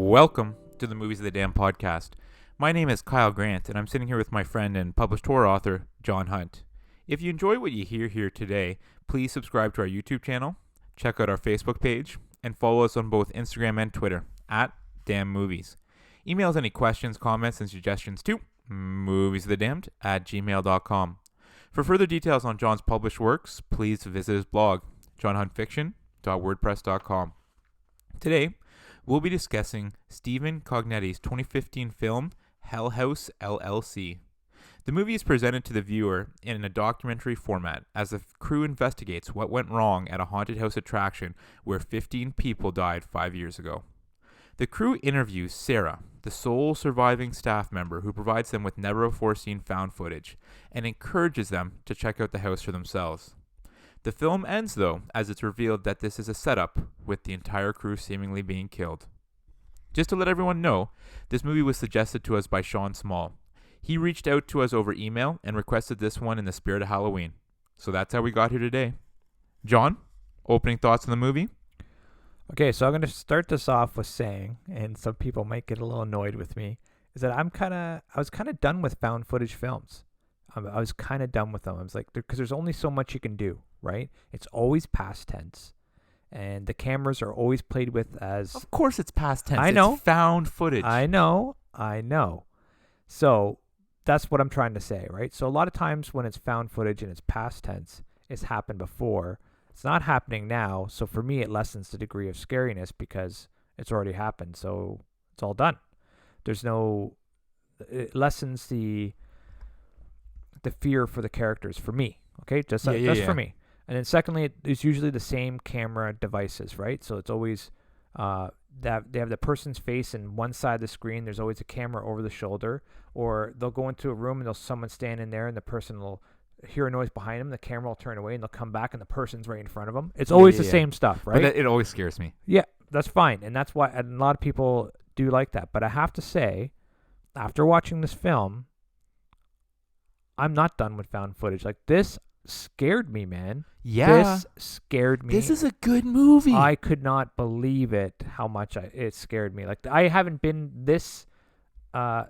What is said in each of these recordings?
Welcome to the Movies of the Damn podcast. My name is Kyle Grant, and I'm sitting here with my friend and published horror author, John Hunt. If you enjoy what you hear here today, please subscribe to our YouTube channel, check out our Facebook page, and follow us on both Instagram and Twitter, @DamnMovies. Email us any questions, comments, and suggestions to moviesofthedamned@gmail.com. For further details on John's published works, please visit his blog, johnhuntfiction.wordpress.com. Today, we'll be discussing Stephen Cognetti's 2015 film, Hell House LLC. The movie is presented to the viewer in a documentary format as the crew investigates what went wrong at a haunted house attraction where 15 people died 5 years ago. The crew interviews Sarah, the sole surviving staff member who provides them with never-before-seen found footage, and encourages them to check out the house for themselves. The film ends, though, as it's revealed that this is a setup, with the entire crew seemingly being killed. Just to let everyone know, this movie was suggested to us by Sean Small. He reached out to us over email and requested this one in the spirit of Halloween. So that's how we got here today. John, opening thoughts on the movie? Okay, so I'm going to start this off with saying, and some people might get a little annoyed with me, is that I was kind of done with found footage films. I was kind of done with them. I was like, because there's only so much you can do, right? It's always past tense, and the cameras are always played with as... Of course it's past tense. I know. It's found footage. I know. So that's what I'm trying to say, right? So a lot of times when it's found footage and it's past tense, it's happened before. It's not happening now, so for me it lessens the degree of scariness because it's already happened, so it's all done. It lessens the fear for the characters for me, okay? Just for me. And then secondly, it's usually the same camera devices, right? So it's always they have the person's face in one side of the screen. There's always a camera over the shoulder, or they'll go into a room and there's someone standing there and the person will hear a noise behind them, the camera will turn away and they'll come back and the person's right in front of them. It's always the same stuff, right? But it always scares me. Yeah, that's fine. And that's why and a lot of people do like that. But I have to say, after watching this film, I'm not done with found footage. Like, this scared me, man. Yeah. This scared me. This is a good movie. I could not believe it, how much it scared me. Like, I haven't been this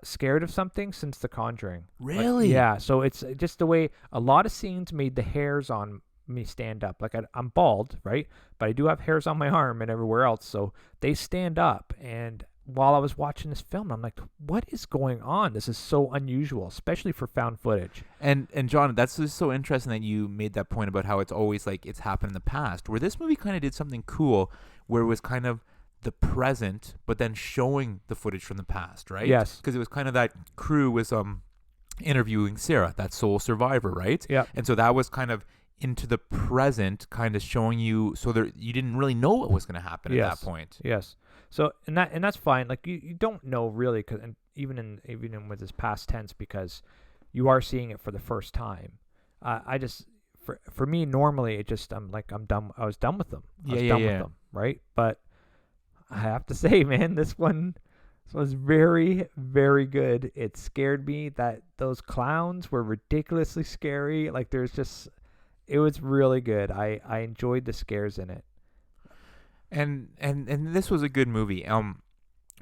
scared of something since The Conjuring. Really? Like, yeah. So it's just the way a lot of scenes made the hairs on me stand up. Like, I'm bald, right? But I do have hairs on my arm and everywhere else. So they stand up. And while I was watching this film, I'm like, what is going on? This is so unusual, especially for found footage. And John, that's just so interesting that you made that point about how it's always like it's happened in the past, where this movie kind of did something cool where it was kind of the present, but then showing the footage from the past, right? Yes. Because it was kind of that crew was interviewing Sarah, that sole survivor, right? Yeah. And so that was kind of into the present, kind of showing you, so there you didn't really know what was going to happen at that point. Yes. So and that's fine. Like you don't know really, cause even with this past tense, because you are seeing it for the first time. For me normally it just I'm done. I was done with them. With them, right? But I have to say, man, this one was very, very good. It scared me. That those clowns were ridiculously scary. Like it was really good. I enjoyed the scares in it. And this was a good movie.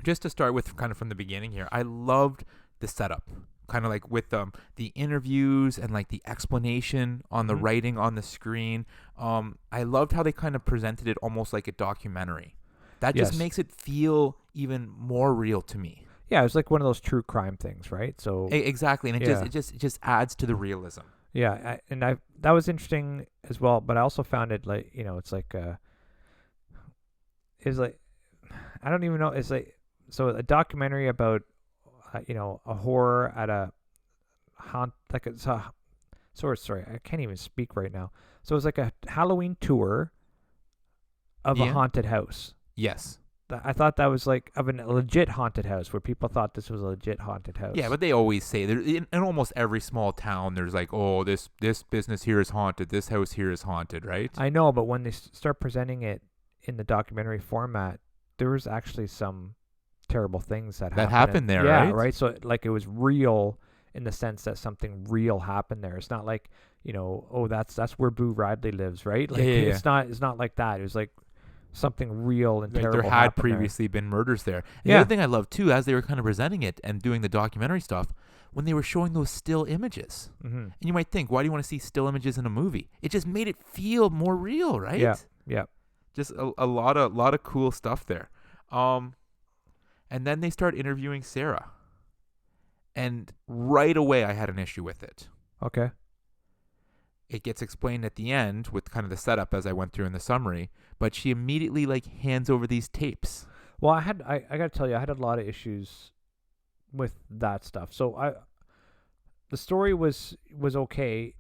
Just to start with, kind of from the beginning here, I loved the setup, kind of like with the interviews and like the explanation on the writing on the screen. I loved how they kind of presented it almost like a documentary. That just makes it feel even more real to me. Yeah, it was like one of those true crime things, right? So exactly, and it just adds to the realism. Yeah, that was interesting as well. But I also found it like, it's like I don't even know. It's like, so a documentary about a horror at a haunt, like it's a sorry, I can't even speak right now. So it's like a Halloween tour of a haunted house. Yes. I thought that was like of a legit haunted house, where people thought this was a legit haunted house. Yeah, but they always say in almost every small town, there's like, oh, this business here is haunted, this house here is haunted, right? I know, but when they start presenting it in the documentary format, there was actually some terrible things that happened there, yeah, right? Right. So like it was real in the sense that something real happened there. It's not like, oh, that's where Boo Radley lives, right? Like it's not like that. It was like something real and Like terrible there had happened there. previously been murders there. And Yeah. the other thing I love too, as they were kind of presenting it and doing the documentary stuff, when they were showing those still images. Mm-hmm. And you might think, why do you want to see still images in a movie? It just made it feel more real, right? Yeah. Yeah. Just a lot of cool stuff there. And then they start interviewing Sarah. And right away I had an issue with it. Okay. It gets explained at the end with kind of the setup as I went through in the summary, but she immediately hands over these tapes. Well, I got to tell you, I had a lot of issues with that stuff. So the story was okay,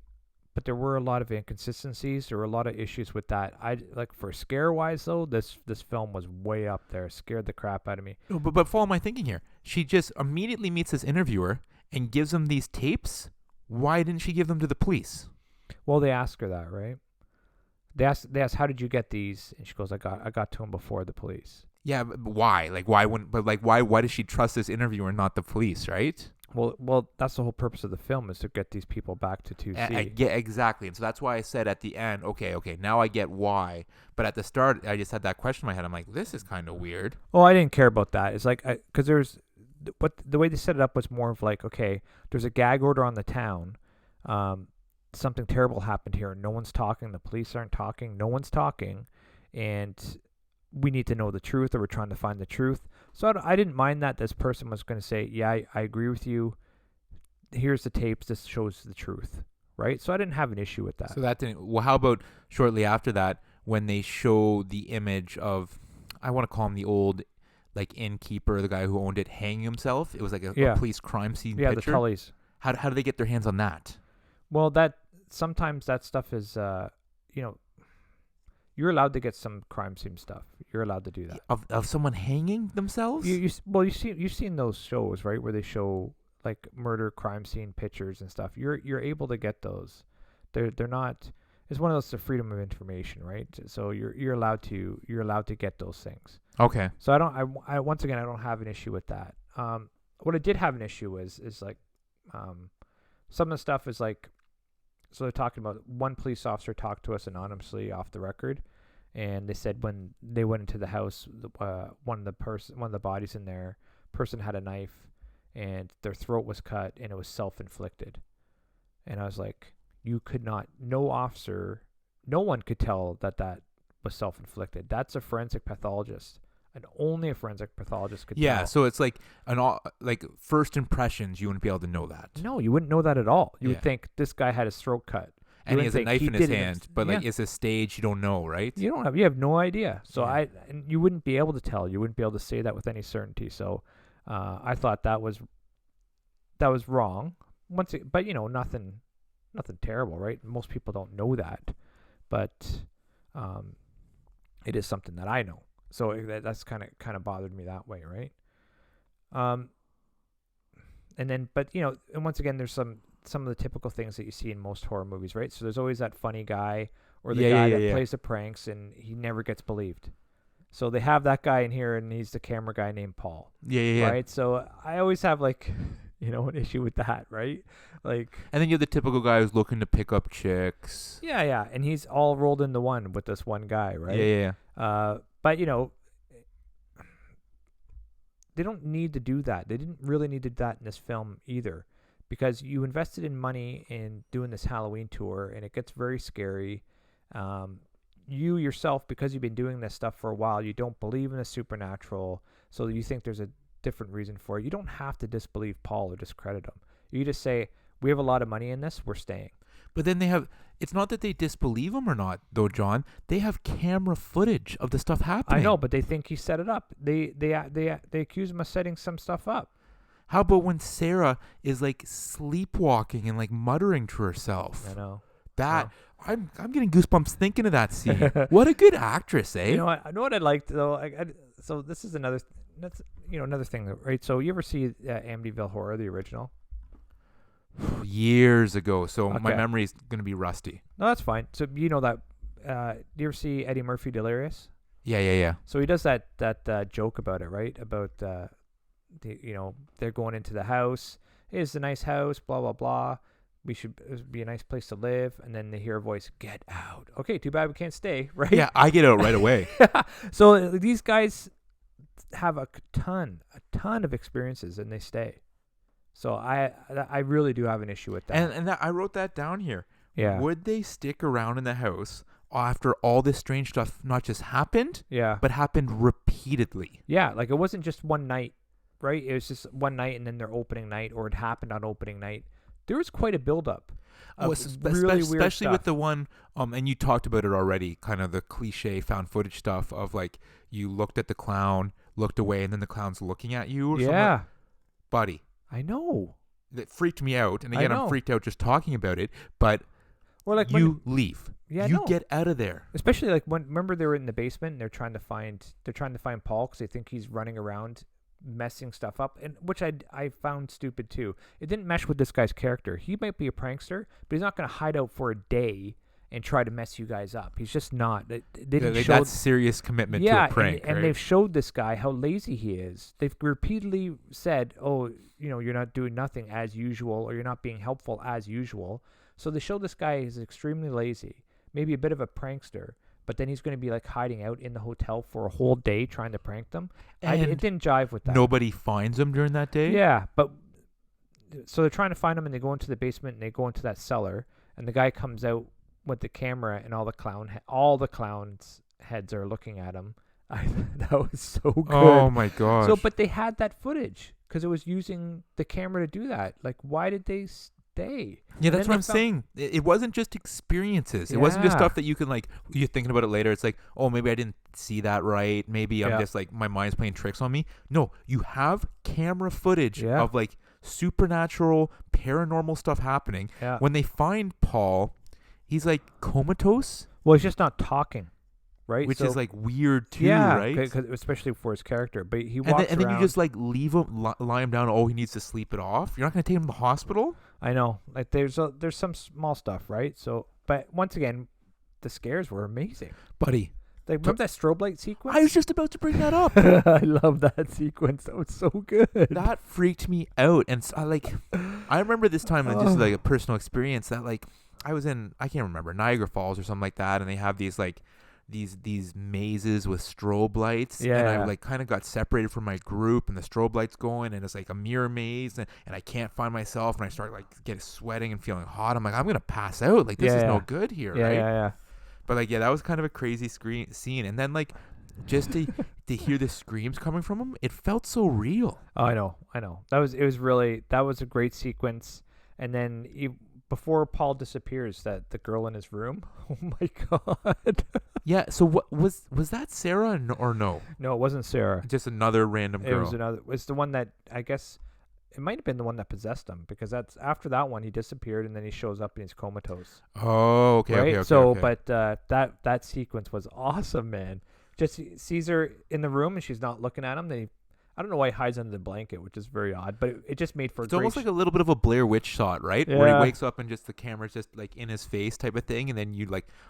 but there were a lot of inconsistencies. There were a lot of issues with that. I like for scare wise though, this film was way up there. Scared the crap out of me. No, but follow my thinking here. She just immediately meets this interviewer and gives him these tapes. Why didn't she give them to the police? Well, they asked her that, right? They asked, how did you get these? And she goes, I got to them before the police. Yeah, but why? Why does she trust this interviewer and not the police, right? Well, that's the whole purpose of the film, is to get these people back to 2C. I get exactly, and so that's why I said at the end, okay, now I get why. But at the start, I just had that question in my head. I'm like, this is kind of weird. Oh, I didn't care about that. It's like, because there's, what the way they set it up was more of like, okay, there's a gag order on the town. Something terrible happened here. No one's talking. The police aren't talking. No one's talking, and we need to know the truth, or we're trying to find the truth. So I didn't mind that this person was going to say, yeah, I agree with you. Here's the tapes. This shows the truth, right? So I didn't have an issue with that. So that didn't. Well, how about shortly after that when they show the image of, I want to call him the old, innkeeper, the guy who owned it, hanging himself. It was like a police crime scene yeah, picture. the Tullys. How do they get their hands on that? Well, sometimes that stuff is, you're allowed to get some crime scene stuff. You're allowed to do that. Of someone hanging themselves? You've seen those shows, right, where they show like murder crime scene pictures and stuff. You're able to get those. They're not. It's one of those, the freedom of information, right? So you're allowed to get those things. Okay. So I once again I don't have an issue with that. What I did have an issue with is like, some of the stuff is like. So they're talking about, one police officer talked to us anonymously off the record, and they said when they went into the house, one of the bodies in there, person had a knife, and their throat was cut, and it was self-inflicted. And I was like, you could not, no one could tell that was self-inflicted. That's a forensic pathologist. And only a forensic pathologist could tell. Yeah, so it's like first impressions, you wouldn't be able to know that. No, you wouldn't know that at all. You would think this guy had his throat cut. And he has a knife in his hand, but it's a stage, you don't know, right? You have no idea. So and you wouldn't be able to tell. You wouldn't be able to say that with any certainty. So I thought that was wrong. But nothing terrible, right? Most people don't know that, but it is something that I know. So that's kind of bothered me that way, right? And then, but and once again, there's some of the typical things that you see in most horror movies, right? So there's always that funny guy or the guy that plays the pranks, and he never gets believed. So they have that guy in here, and he's the camera guy named Paul. Yeah. Right. So I always have an issue with that, right? And then you have the typical guy who's looking to pick up chicks. Yeah, and he's all rolled into one with this one guy, right? Yeah. But they don't need to do that. They didn't really need to do that in this film either, because you invested in money in doing this Halloween tour, and it gets very scary. You yourself, because you've been doing this stuff for a while, you don't believe in the supernatural, so you think there's a different reason for it. You don't have to disbelieve Paul or discredit him. You just say, we have a lot of money in this, we're staying. But then it's not that they disbelieve him or not, though, John. They have camera footage of the stuff happening. I know, but they think he set it up. They accuse him of setting some stuff up. How about when Sarah is sleepwalking and muttering to herself? I know. I'm getting goosebumps thinking of that scene. What a good actress, eh? I know what I liked though. So this is another thing, right? So you ever see Amityville Horror, the original? Years ago, so my memory is going to be rusty. No, that's fine. So you know that. Do you ever see Eddie Murphy Delirious? Yeah. So he does that joke about it, right? About they're going into the house. It's a nice house, blah blah blah. We should it'd be a nice place to live. And then they hear a voice, get out. Okay, too bad we can't stay, right? Yeah, I get out right away. So these guys have a ton of experiences, and they stay. So I really do have an issue with that. And I wrote that down here. Yeah. Would they stick around in the house after all this strange stuff not just happened, Yeah. but happened repeatedly? Yeah, like it wasn't just one night, right? It was just one night and then their opening night, or it happened on opening night. There was quite a buildup. Oh, Really weird especially stuff. with the one, and you talked about it already, kind of the cliche found footage stuff of like you looked at the clown, looked away, and then the clown's looking at you. Or Yeah, something. Buddy, I know. that freaked me out. And I again, know. I'm freaked out just talking about it. But Or like you leave. Yeah, you no. get out of there. Especially like when remember they were in the basement and they're trying to find Paul because they think he's running around messing stuff up, and which I found stupid too. It didn't mesh with this guy's character. He might be a prankster, but he's not going to hide out for a day and try to mess you guys up. He's just not. They didn't show That's serious commitment to a prank. and right? they've showed this guy how lazy he is. They've repeatedly said, "Oh, you're not doing nothing as usual, or you're not being helpful as usual." So they show this guy is extremely lazy, maybe a bit of a prankster, but then he's going to be like hiding out in the hotel for a whole day trying to prank them. It didn't jive with that. Nobody finds him during that day. Yeah, but so they're trying to find him, and they go into the basement and they go into that cellar, and the guy comes out with the camera, and all the clowns' heads are looking at him. That was so good. Oh my gosh. So, but they had that footage because it was using the camera to do that. Like, why did they stay? Yeah, And that's then what I'm they saying. It wasn't just experiences. It wasn't just Yeah. stuff that you can like. You're thinking about it later. It's like, oh, maybe I didn't see that right. Maybe I'm Yeah. just like my mind's playing tricks on me. No, you have camera footage Yeah. of like supernatural, paranormal stuff happening. Yeah. When they find Paul, he's like comatose, Well, he's just not talking, right? which So- is like weird too, yeah, right? especially for his character. But he And walks then, and then you around- just like leave him, lie him down. Oh, he needs to sleep it off. You're not going to take him to the hospital. I know, like there's some small stuff, right? So, but once again, the scares were amazing. Buddy, Like, remember that strobe light sequence? I was just about to bring that up. I love that sequence. That was so good. That freaked me out. And so I remember this time, and just like a personal experience, that like I can't remember, Niagara Falls or something like that, and they have these like these mazes with strobe lights. And I Yeah. like kind of got separated from my group, and the strobe lights going, and it's like a mirror maze, and I can't find myself, and I start like getting sweating and feeling hot. I'm like, I'm gonna pass out. Like, this is no good here, Yeah, right? yeah. But like, yeah, that was kind of a crazy scene. And then like, just to hear the screams coming from him, it felt so real. Oh, I know. That was a great sequence. And then before Paul disappears, that the girl in his room. Oh my god. Yeah. So what was that Sarah or no? No, it wasn't Sarah. Just another random girl. It was another. It's the one that I guess it might have been the one that possessed him, because that's after that one he disappeared and then he shows up and he's comatose. Oh, okay. Right. Okay. So, okay. but that sequence was awesome, man. Just sees her in the room and she's not looking at him. I don't know why he hides under the blanket, which is very odd, but it just made for It's almost like a little bit of a Blair Witch shot, right? Where Yeah. he wakes up and just the camera's just like in his face type of thing, and then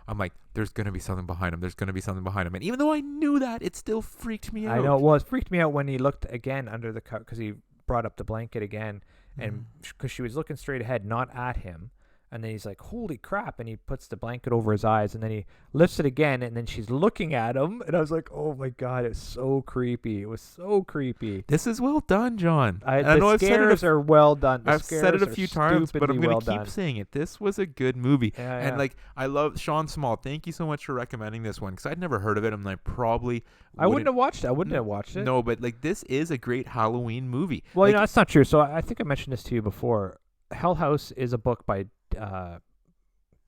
I'm like, there's gonna be something behind him. There's gonna be something behind him, and even though I knew that, it still freaked me out. I know. Well, it freaked me out when he looked again under the cover, because he brought up the blanket again, and because she was looking straight ahead, not at him. And then he's like, holy crap. And he puts the blanket over his eyes, and then he lifts it again, and then she's looking at him. And I was like, oh my God, it's so creepy. It was so creepy. This is well done, John. The I've said scares are well done. I've said it a few times, but I'm going to keep done. saying it. This was a good movie. Yeah, And yeah. like, I love Sean Small. Thank you so much for recommending this one, because I'd never heard of it. And I probably I wouldn't have watched it. I wouldn't have watched it. No, but like, this is a great Halloween movie. Well, like, that's not true. So I think I mentioned this to you before. Hell House is a book by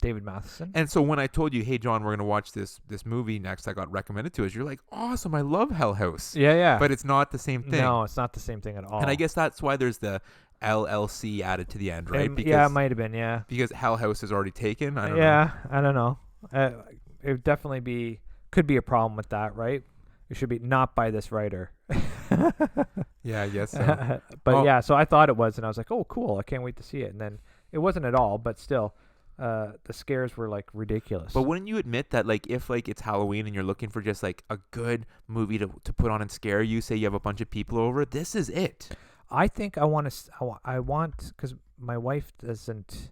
David Matheson. And so when I told you, hey, John, we're going to watch this movie next, I got recommended to us, you're like, awesome, I love Hell House. Yeah. But it's not the same thing. No, it's not the same thing at all. And I guess that's why there's the LLC added to the end, right? Yeah, it might have been, yeah. Because Hell House is already taken. I don't know. Yeah, I don't know. It would definitely could be a problem with that, right? It should be not by this writer. Yeah, I guess so. But yeah, so I thought it was, and I was like, oh, cool, I can't wait to see it. And then it wasn't at all, but still. The scares were like ridiculous. But wouldn't you admit that, like, if like it's Halloween and you're looking for just like a good movie to put on and scare you, say you have a bunch of people over, this is it. I think I want because my wife doesn't.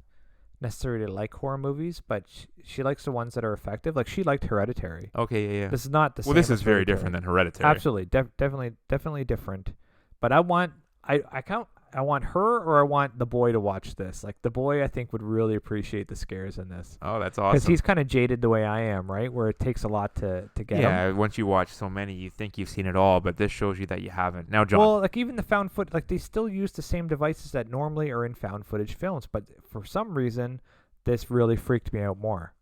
necessarily like horror movies, but she likes the ones that are effective. Like she liked Hereditary. Okay, yeah, yeah. This is not the Well, same. this as is very Hereditary. different than Hereditary. Absolutely, definitely different. But I want I want her or I want the boy to watch this. Like the boy, I think would really appreciate the scares in this Oh, that's because awesome. he's kind of jaded the way I am, right? Where it takes a lot to get him. Yeah, once you watch so many, you think you've seen it all, but this shows you that you haven't. Now, John. Well, like even the found foot, like they still use the same devices that normally are in found footage films, but for some reason, this really freaked me out more.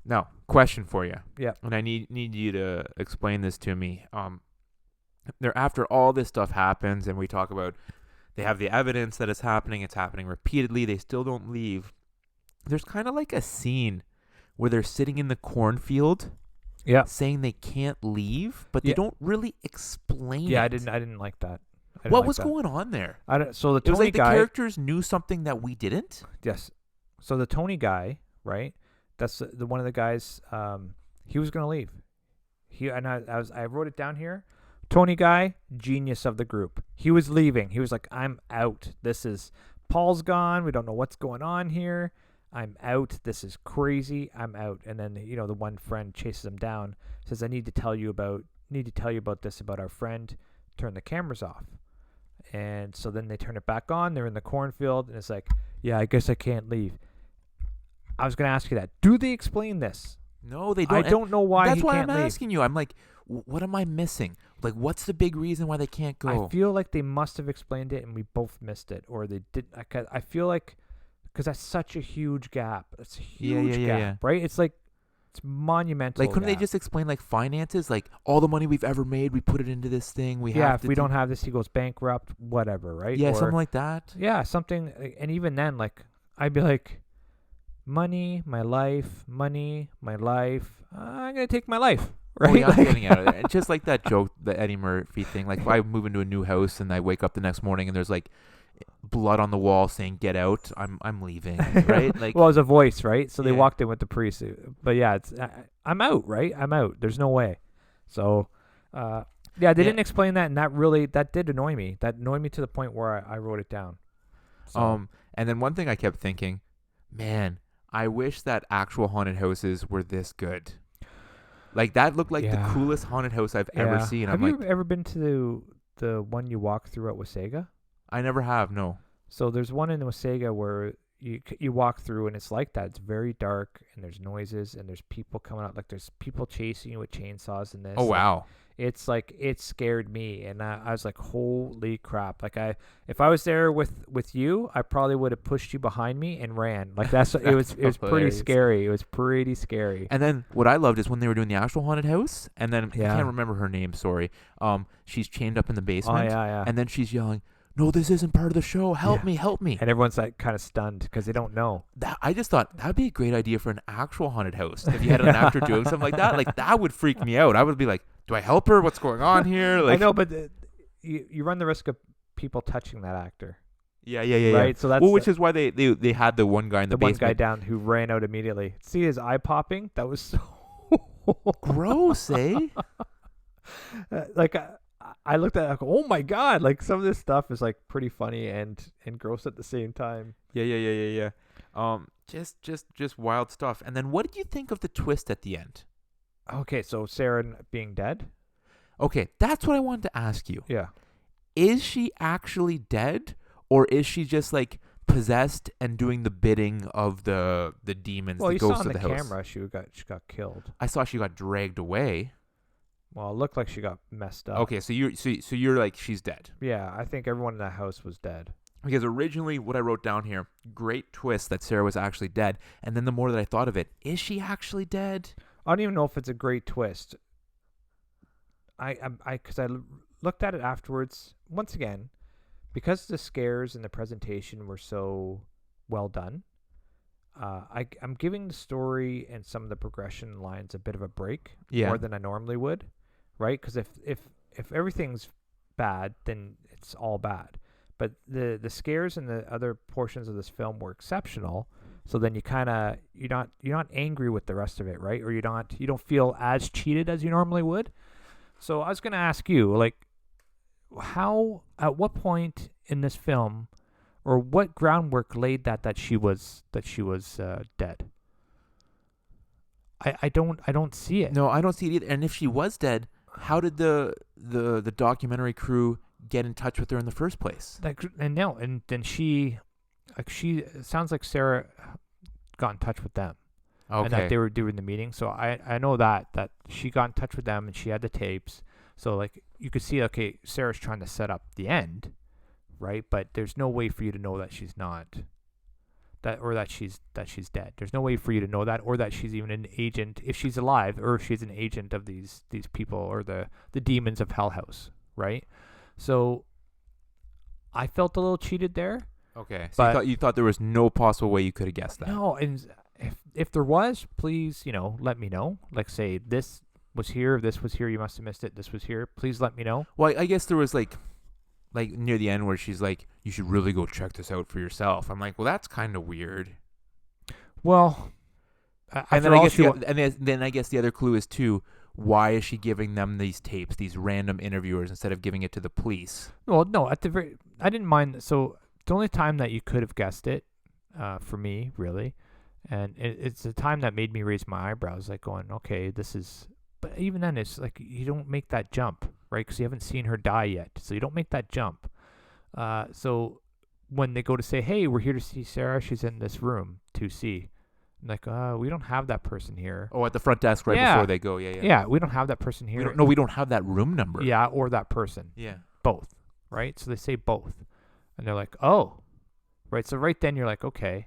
Now, question for you. Yeah. And I need you to explain this to me. There, after all this stuff happens, and we talk about they have the evidence that it's happening repeatedly, they still don't leave. There's kind of like a scene where they're sitting in the cornfield, Yeah. saying they can't leave, but they Yeah. don't really explain Yeah, it. I didn't like that. I didn't What like was that. going on there? So the It was Tony like the guy, characters knew something that we didn't. yes. So the Tony guy, right? That's the one of the guys. He was gonna leave. I wrote it down here. Tony guy, genius of the group. He was leaving. He was like, I'm out. Paul's gone. We don't know what's going on here. I'm out. This is crazy. I'm out. And then the one friend chases him down, says, I need to tell you about this about our friend. Turn the cameras off. And so then they turn it back on. They're in the cornfield, and it's like, yeah, I guess I can't leave. I was gonna ask you that. Do they explain this? No, they don't. I don't know why That's he why can't I'm leave. asking you. I'm like, what am I missing? Like, what's the big reason why they can't go? I feel like they must have explained it and we both missed it, or they did. I feel like because that's such a huge gap. It's a huge gap, right? It's like it's monumental. Like, couldn't they gap. just explain like finances? Like, all the money we've ever made, we put it into this thing. If we don't have this, he goes bankrupt. Whatever, right? Yeah, Or, something like that. yeah, something. And even then, like I'd be like, money, my life. I'm gonna take my life. Right? Oh, yeah, I'm Like- getting out of there. It's just like that joke, the Eddie Murphy thing. Like, if I move into a new house and I wake up the next morning and there's like blood on the wall saying "Get out," I'm leaving. Right? Like, well, it was a voice, right? So they Yeah. walked in with the priest. But yeah, I'm out, right? I'm out. There's no way. So, yeah, they didn't explain that, and that did annoy me. That annoyed me to the point where I wrote it down. So, and then one thing I kept thinking, man, I wish that actual haunted houses were this good. Like, that looked like the Yeah. coolest haunted house I've ever seen. Have I'm you like, ever been to the one you walk through at Wasaga? I never have. No. So there's one in Wasaga where you walk through and it's like that. It's very dark and there's noises and there's people coming out. Like there's people chasing you with chainsaws in this. Oh, wow. It's like it scared me, and I was like, "Holy crap!" Like if I was there with you, I probably would have pushed you behind me and ran. Like it was pretty hilarious. scary. It was pretty scary. And then what I loved is when they were doing the actual haunted house, and then I Yeah. can't remember her name. Sorry. She's chained up in the Oh basement, yeah. and then she's yelling, "No, this isn't part of the show. Help Yeah. me, help me!" And everyone's like kind of stunned because they don't know. I just thought that'd be a great idea for an actual haunted house. If you had an actor doing something like that, that would freak me out. I would be like, "Do I help her? What's going on here?" Like, I know, but you run the risk of people touching that actor. Yeah. Right. So that's Well, which is why they had the one guy in the one guy basement. down who ran out immediately. See his eye popping? That was so Gross, eh? I looked at it, like, oh my god! Like some of this stuff is like pretty funny and gross at the same time. Yeah. Just wild stuff. And then, what did you think of the twist at the end? Okay, so Sarah being dead? Okay, that's what I wanted to ask you. Yeah. Is she actually dead, or is she just like possessed and doing the bidding of the demons, Well, the you saw ghosts on of the the house? camera she got killed. I saw she got dragged away. Well, it looked like she got messed up. Okay, so you're like, she's dead. Yeah, I think everyone in that house was dead. Because originally what I wrote down here, great twist that Sarah was actually dead. And then the more that I thought of it, is she actually dead? I don't even know if it's a great twist. Because I looked at it afterwards. Once again, because the scares and the presentation were so well done, I'm giving the story and some of the progression lines a bit of a break, Yeah. more than I normally would, right? Because if everything's bad, then it's all bad. But the scares and the other portions of this film were exceptional. So then you're not angry with the rest of it, right? Or you don't feel as cheated as you normally would. So I was gonna ask you, like, at what point in this film or what groundwork laid that she was dead? I don't see it. No, I don't see it either. And if she was dead, how did the documentary crew get in touch with her in the first place? Like, and then she, it sounds like Sarah got in touch with them. Okay. And that they were doing the meeting. So I know that she got in touch with them and she had the tapes. So like you could see, okay, Sarah's trying to set up the end, right? But there's no way for you to know that she's not that she's dead. There's no way for you to know that, or that she's even an agent if she's alive, or if she's an agent of these people or the demons of Hell House, right? So I felt a little cheated there. Okay. So but you thought there was no possible way you could have guessed that. no, and if there was, please, let me know. Like, say this was here, this was here, you must have missed it, this was here. Please let me know. Well, I guess there was like near the end where she's like, you should really go check this out for yourself. I'm like, well, that's kind of weird. Well, And then I guess the other clue is too, why is she giving them these tapes, these random interviewers, instead of giving it to the police? Well, no, I didn't mind. So the only time that you could have guessed it, for me, really, and it's the time that made me raise my eyebrows, like going, okay, this is. But even then, it's like you don't make that jump, right? Because you haven't seen her die yet, so you don't make that jump. So when they go to say, hey, we're here to see Sarah, she's in this room 2C. I'm like, we don't have that person here. Oh, at the front desk before they go. Yeah. Yeah, we don't have that person here. We don't have that room number. Yeah, or that person. Yeah. Both, right? So they say both. And they're like, oh. Right, so right then you're like, okay,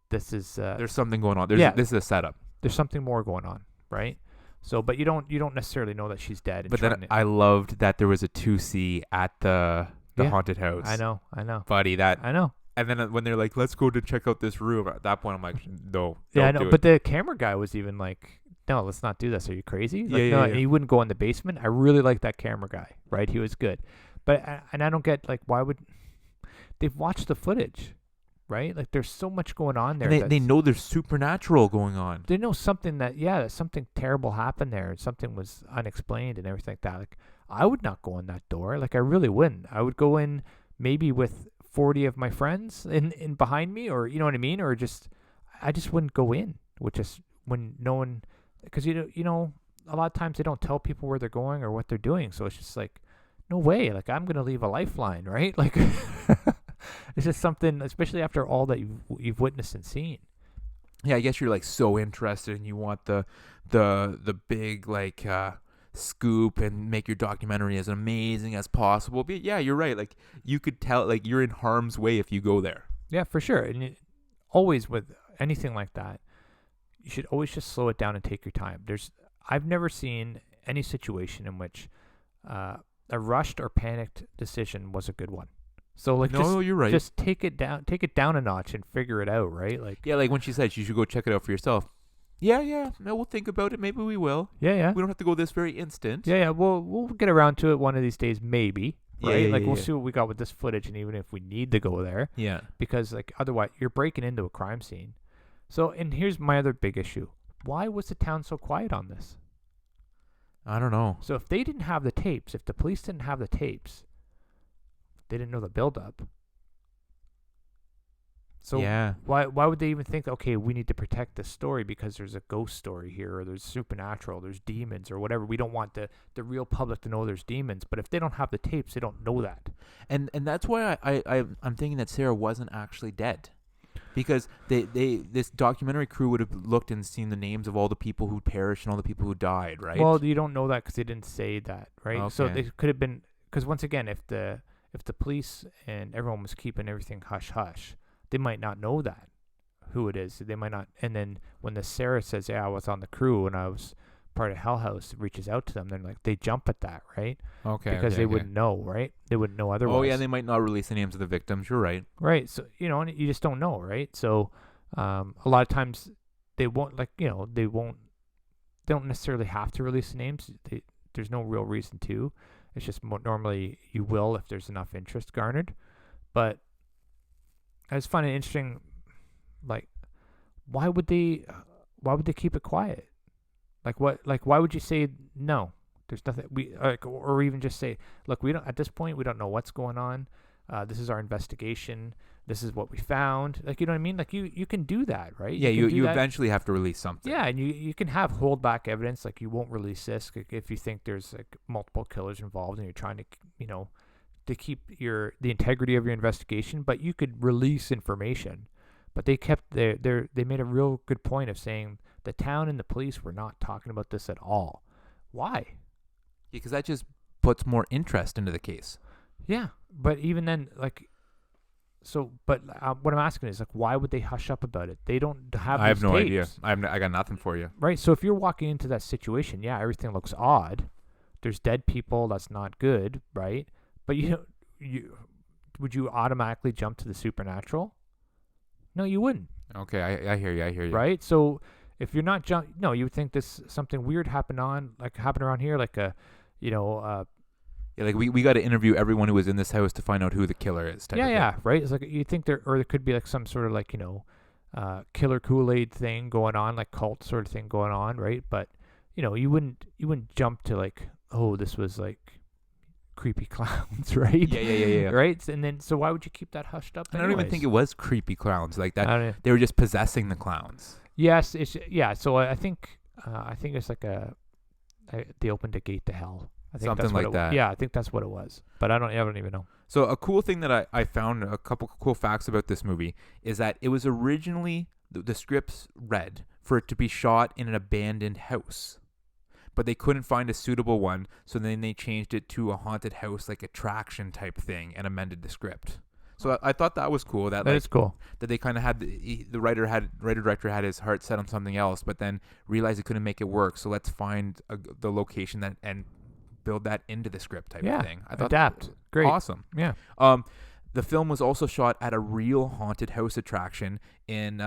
this is... there's something going on. This is a setup. There's something more going on, right? So, but you don't necessarily know that she's dead. But then I loved that there was a 2C at the haunted house. I know. Buddy, I know. And then when they're like, let's go to check out this room, at that point I'm like, no. Yeah, I know. But the camera guy was even like, no, let's not do this. Are you crazy? Like, yeah. And he wouldn't go in the basement. I really like that camera guy, right? He was good. But, and I don't get, like, why would... They've watched the footage, right? Like, there's so much going on there. And they know there's supernatural going on. They know something that something terrible happened there, and something was unexplained and everything like that. Like, I would not go in that door. Like, I really wouldn't. I would go in maybe with 40 of my friends in behind me, or you know what I mean, or I just wouldn't go in. Which is when no one, because a lot of times they don't tell people where they're going or what they're doing, so it's just like, no way. Like, I'm gonna leave a lifeline, right? Like. It's just something, especially after all that you've witnessed and seen. Yeah, I guess you're like so interested and you want the big like scoop and make your documentary as amazing as possible. But yeah, you're right. Like you could tell, like you're in harm's way if you go there. Yeah, for sure. And always with anything like that, you should always just slow it down and take your time. I've never seen any situation in which a rushed or panicked decision was a good one. So like, you're right. Just take it down a notch and figure it out, right? Like, yeah, like when she said you should go check it out for yourself. Yeah, no, we'll think about it. Maybe we will. Yeah. We don't have to go this very instant. Yeah. We'll get around to it one of these days, maybe. Right? Yeah, we'll see what we got with this footage, and even if we need to go there. Yeah. Because like otherwise, you're breaking into a crime scene. So, and here's my other big issue: why was the town so quiet on this? I don't know. So if they didn't have the tapes, if the police didn't have the tapes. They didn't know the build-up. So yeah. why would they even think, okay, we need to protect this story because there's a ghost story here, or there's supernatural, there's demons, or whatever. We don't want the real public to know there's demons. But if they don't have the tapes, they don't know that. And that's why I'm thinking that Sarah wasn't actually dead. Because this documentary crew would have looked and seen the names of all the people who perished and all the people who died, right? Well, you don't know that because they didn't say that, right? Okay. So they could have been, because once again, if the police and everyone was keeping everything hush-hush, they might not know that, who it is. They might not. And then when the Sarah says, yeah, I was on the crew and I was part of Hell House, reaches out to them, then like they jump at that, right? Okay. Because they wouldn't know, right? They wouldn't know otherwise. Oh, yeah, they might not release the names of the victims. You're right. Right. So, and you just don't know, right? So a lot of times they won't, they don't necessarily have to release the names. There's no real reason to. It's just normally you will if there's enough interest garnered. But I just find it interesting, like, why would they keep it quiet? Why would you say no? There's nothing or even just say, look, we don't, at this point, we don't know what's going on. This is our investigation. this is what we found. Like, you know what I mean? Like, you can do that, right? Yeah, can do you that. eventually have to release something. Yeah, and you can have holdback evidence. Like, you won't release this if you think there's like multiple killers involved and you're trying to, to keep the integrity of your investigation. But you could release information. But they made a real good point of saying the town and the police were not talking about this at all. Why? Because that just puts more interest into the case. Yeah, but even then, like, so, but what I'm asking is, like, why would they hush up about it? They don't have. I have no tapes, idea. I got nothing for you. Right. So if you're walking into that situation, yeah, everything looks odd. There's dead people. That's not good, right? But would you automatically jump to the supernatural? No, you wouldn't. Okay, I hear you. Right. So if you're not no, you would think this something weird happened around here, like Yeah, like we got to interview everyone who was in this house to find out who the killer is. Yeah, right. It's like you think there could be like some sort of like killer Kool-Aid thing going on, like cult sort of thing going on, right? But you wouldn't jump to like, oh, this was like creepy clowns, right? Yeah. Right. And then so why would you keep that hushed up? And I don't even think it was creepy clowns like that. I They were just possessing the clowns. Yes, So I think it's like they opened a gate to hell. I think Something like that. Yeah, I think that's what it was. But I don't even know. So a cool thing that I found, a couple cool facts about this movie, is that it was originally, the scripts read for it to be shot in an abandoned house. But they couldn't find a suitable one, so then they changed it to a haunted house, like attraction type thing, and amended the script. So I thought that was cool. That is cool. That they kind of had the writer-director had his heart set on something else, but then realized he couldn't make it work. So let's find the location and build that into the script type of thing. I thought adapt. Great. Awesome. Yeah. The film was also shot at a real haunted house attraction in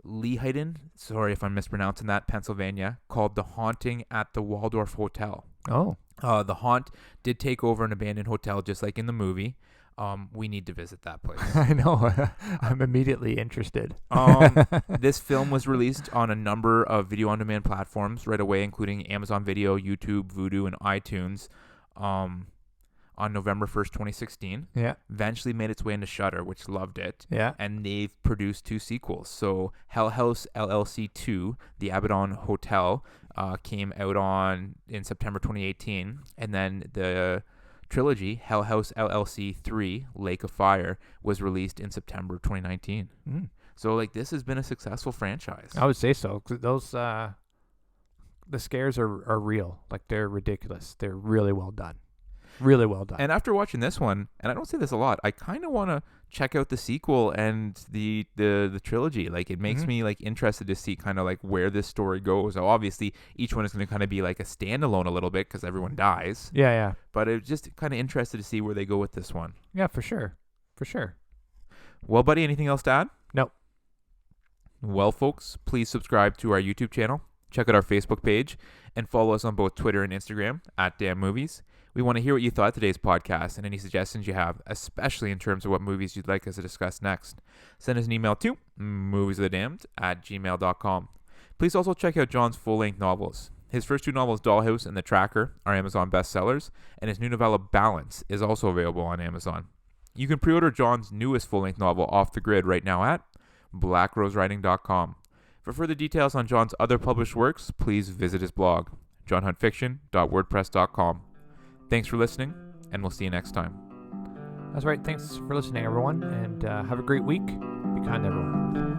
Lehighton, sorry if I'm mispronouncing that, Pennsylvania, called The Haunting at the Waldorf Hotel. Oh. The haunt did take over an abandoned hotel just like in the movie. We need to visit that place. I know. I'm immediately interested. This film was released on a number of video-on-demand platforms right away, including Amazon Video, YouTube, Vudu, and iTunes on November 1st, 2016. Yeah. Eventually made its way into Shudder, which loved it. Yeah. And they've produced 2 sequels. So Hell House LLC 2, The Abaddon Hotel, came out in September 2018. And then the trilogy, Hell House LLC 3, Lake of Fire, was released in September 2019. So, like, this has been a successful franchise. I would say so. 'Cause those, the scares are real. Like, they're ridiculous. They're really well done. Really well done. And after watching this one, and I don't say this a lot, I kind of want to check out the sequel and the trilogy. Like, it makes me like interested to see kind of like where this story goes. So obviously each one is going to kind of be like a standalone a little bit because everyone dies. Yeah. But it's just kind of interested to see where they go with this one. Yeah, for sure. Well, buddy, anything else to add? Nope. Well, folks, please subscribe to our YouTube channel, check out our Facebook page, and follow us on both Twitter and Instagram @DamnMovies. We want to hear what you thought of today's podcast and any suggestions you have, especially in terms of what movies you'd like us to discuss next. Send us an email to moviesofthedamned@gmail.com. Please also check out John's full-length novels. His first 2 novels, Dollhouse and The Tracker, are Amazon bestsellers, and his new novella, Balance, is also available on Amazon. You can pre-order John's newest full-length novel, Off the Grid, right now at blackrosewriting.com. For further details on John's other published works, please visit his blog, johnhuntfiction.wordpress.com. Thanks for listening, and we'll see you next time. That's right. Thanks for listening, everyone, and have a great week. Be kind to everyone.